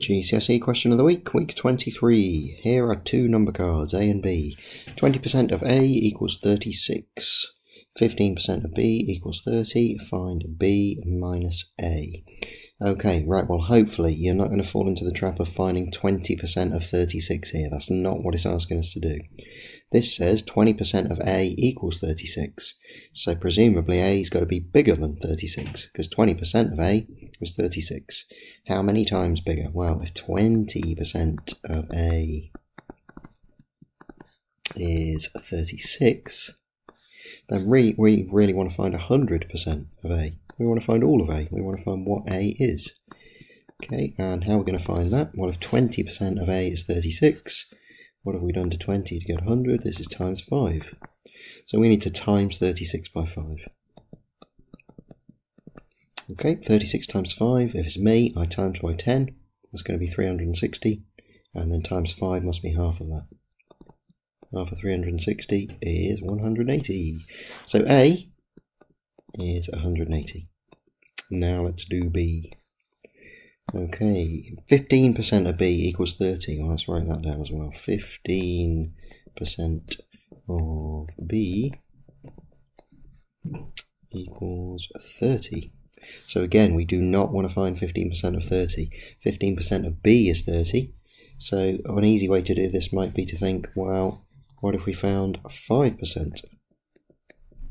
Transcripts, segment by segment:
GCSE question of the week, week 23. Here are two number cards, A and B. 20% of A equals 36. 15% of B equals 30. Find B minus A. Okay, right, well hopefully you're not going to fall into the trap of finding 20% of 36 here. That's not what it's asking us to do. This says 20% of A equals 36. So presumably A's got to be bigger than 36, because 20% of A is 36. How many times bigger? Well, if 20% of A is 36, then we really want to find 100% of A. We want to find all of A. We want to find what A is. Okay, and how are we going to find that? Well, if 20% of A is 36, what have we done to 20 to get 100? This is times 5. So we need to times 36 by 5. Okay, 36 times 5. If it's me, I times by 10. That's going to be 360. And then times 5 must be half of that. Half of 360 is 180. So A is 180. Now let's do B. Okay, 15% of B equals 30. Well, let's write that down as well. 15% of B equals 30. So again, we do not want to find 15% of 30. 15% of B is 30. So an easy way to do this might be to think, well, what if we found 5%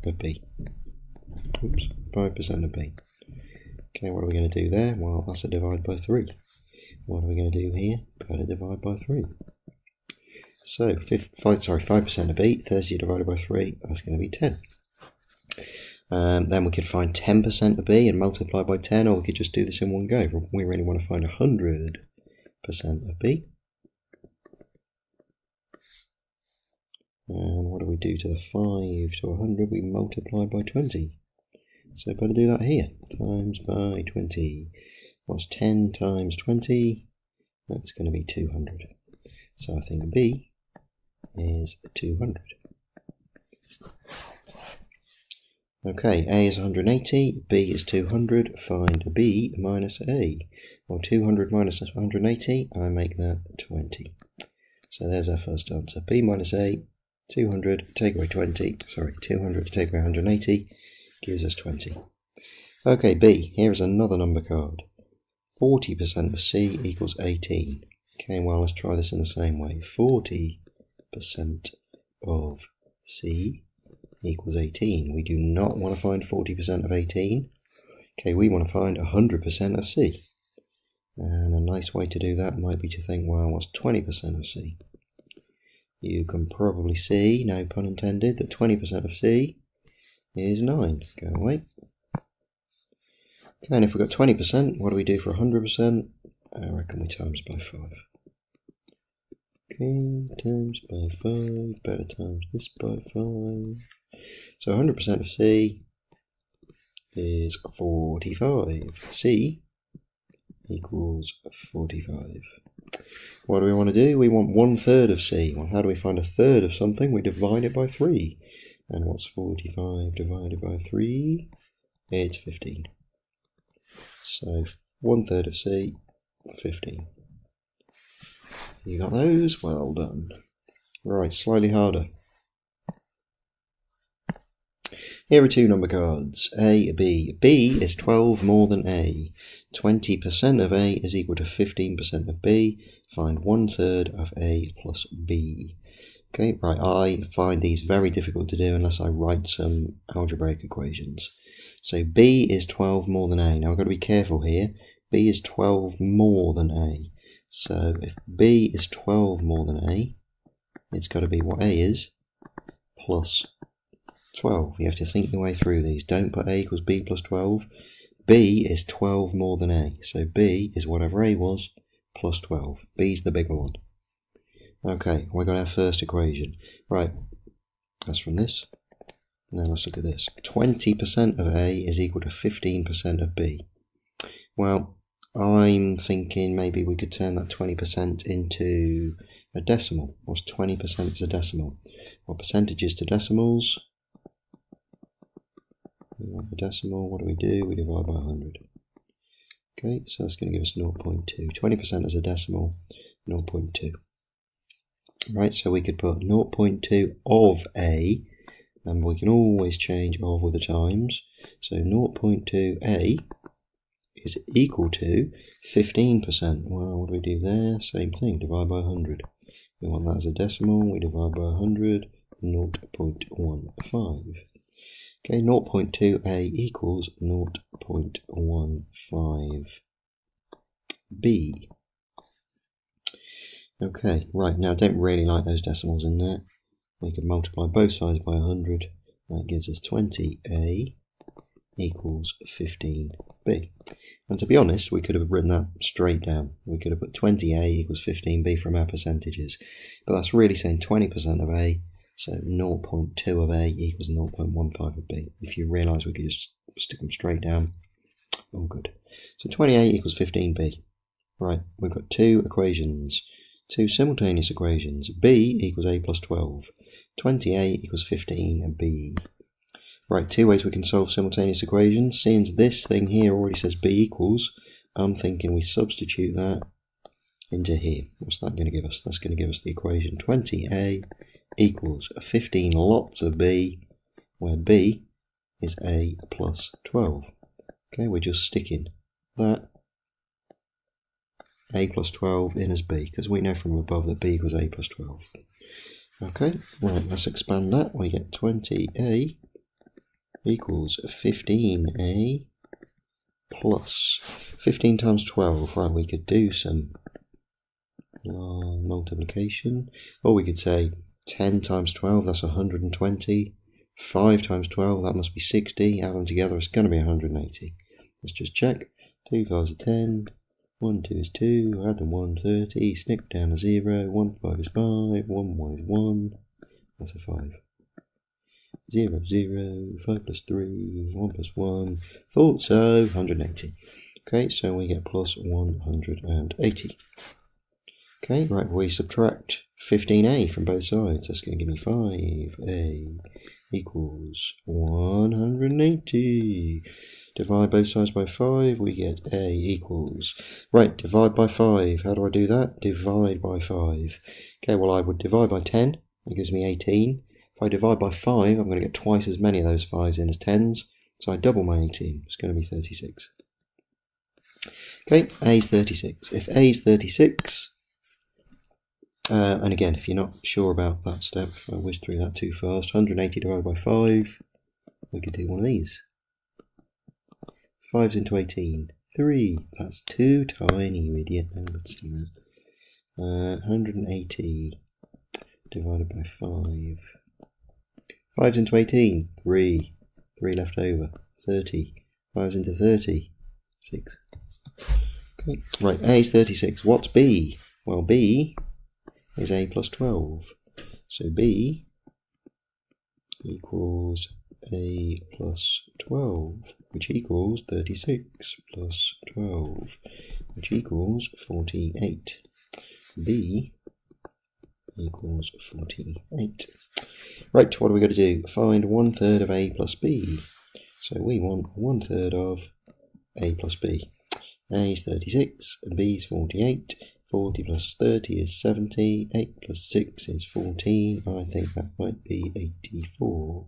of B? Oops, 5% of B. Okay, what are we going to do there? Well, that's a divide by 3. What are we going to do here? Got to divide by 3. So, 5% of B, 30 divided by 3, that's going to be 10. Then we could find 10% of B and multiply by 10, or we could just do this in one go. We really want to find 100% of B. And what do we do to the 5 to 100? We multiply by 20. So better do that here. Times by 20. What's 10 times 20? That's going to be 200. So I think B is 200. Okay, A is 180, B is 200. Find B minus A. Well, 200 minus 180, I make that 20. So there's our first answer. B minus A, 200, take away 20. Sorry, 200 to take away 180. Gives us 20. Okay, B, here is another number card. 40% of C equals 18. Okay, well, let's try this in the same way. 40% of C equals 18. We do not want to find 40% of 18. Okay, we want to find 100% of C. And a nice way to do that might be to think, well, what's 20% of C? You can probably see, no pun intended, that 20% of C is 9. Go away. Okay, and if we've got 20%, what do we do for 100%? I reckon we times by 5. Okay, times by 5, better times this by 5. So 100% of C is 45. C equals 45. What do we want to do? We want 1/3 of C. Well, how do we find 1/3 of something? We divide it by 3. And what's 45 divided by 3? It's 15. So 1/3 of C, 15. You got those? Well done. Right, slightly harder. Here are two number cards, A, B. B is 12 more than A. 20% of A is equal to 15% of B. Find 1/3 of A plus B. Okay, right, I find these very difficult to do unless I write some algebraic equations. So B is 12 more than A. Now I've got to be careful here. B is 12 more than A. So if B is 12 more than A, it's got to be what A is plus 12. You have to think your way through these. Don't put A equals B plus 12. B is 12 more than A. So B is whatever A was plus 12. B's the bigger one. Okay, we got our first equation. Right, that's from this. Now let's look at this. 20% of A is equal to 15% of B. Well, I'm thinking maybe we could turn that 20% into a decimal. What's 20% as a decimal? Well, percentages to decimals. We want a decimal. What do? We divide by 100. Okay, so that's going to give us 0.2. 20% as a decimal, 0.2. Right, so we could put 0.2 of A, and we can always change of with the times. So 0.2A is equal to 15%. Well, what do we do there? Same thing, divide by 100. We want that as a decimal, we divide by 100, 0.15. Okay, 0.2A equals 0.15B. Okay, right, now I don't really like those decimals in there. We can multiply both sides by 100. That gives us 20A equals 15B. And to be honest, we could have written that straight down. We could have put 20A equals 15B from our percentages. But that's really saying 20% of A, so 0.2 of A equals 0.15 of B. If you realise we could just stick them straight down, all good. So 20A equals 15B. Right, we've got two equations. Two simultaneous equations. B equals A plus 12. 20A equals 15B. Right, two ways we can solve simultaneous equations. Seeing as this thing here already says B equals, I'm thinking we substitute that into here. What's that going to give us? That's going to give us the equation 20A equals 15 lots of B, where B is A plus 12. Okay, we're just sticking that A plus 12 in as B, because we know from above that B equals A plus 12. Okay, right, let's expand that. We get 20A equals 15A plus 15 times 12. Right, we could do some multiplication. Or we could say 10 times 12, that's 120. 5 times 12, that must be 60. Add them together, it's going to be 180. Let's just check. 2 5s are 10. 1 2 is 2. Add them 1 30. Snip down a 0. 1 5 is 5. 1 1 is 1. That's a 5. 0 0. 5 plus 3. 1 plus 1. Thought so. 180. Okay, so we get plus 180. Okay, right, we subtract 15A from both sides. That's going to give me 5A equals 180. Divide both sides by 5, we get A equals... Right, divide by 5. How do I do that? Divide by 5. Okay, well I would divide by 10. That gives me 18. If I divide by 5, I'm going to get twice as many of those 5s in as 10s. So I double my 18. It's going to be 36. Okay, A is 36. If A is 36... and again, if you're not sure about that step, if I whiz through that too fast, 180 divided by 5, we could do one of these. 5's into 18. 3. That's too tiny, you idiot. No one would see that. 180 divided by 5. 5's into 18. 3. 3 left over. 30. 5's into 30. 6. Okay. Right, A is 36. What's B? Well, B is A plus 12. So B equals A plus 12, which equals 36 plus 12, which equals 48. B equals 48. Right, what are we going to do? Find 1/3 of A plus B. So we want 1/3 of A plus B. A is 36, and B is 48. 40 plus 30 is 70. 8 plus 6 is 14. I think that might be 84.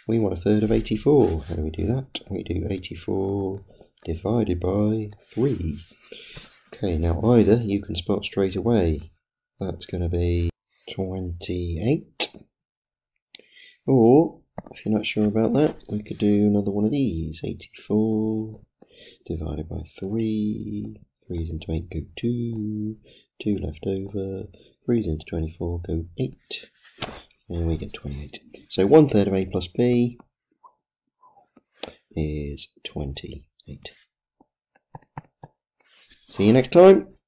We want 1/3 of 84. How do we do that? We do 84 divided by 3. Okay, now either you can spot straight away. That's going to be 28. Or, if you're not sure about that, we could do another one of these. 84 divided by 3. 3's into 8 go 2. 2 left over. 3's into 24 go 8. And we get 28. So 1/3 of A plus B is 28. See you next time.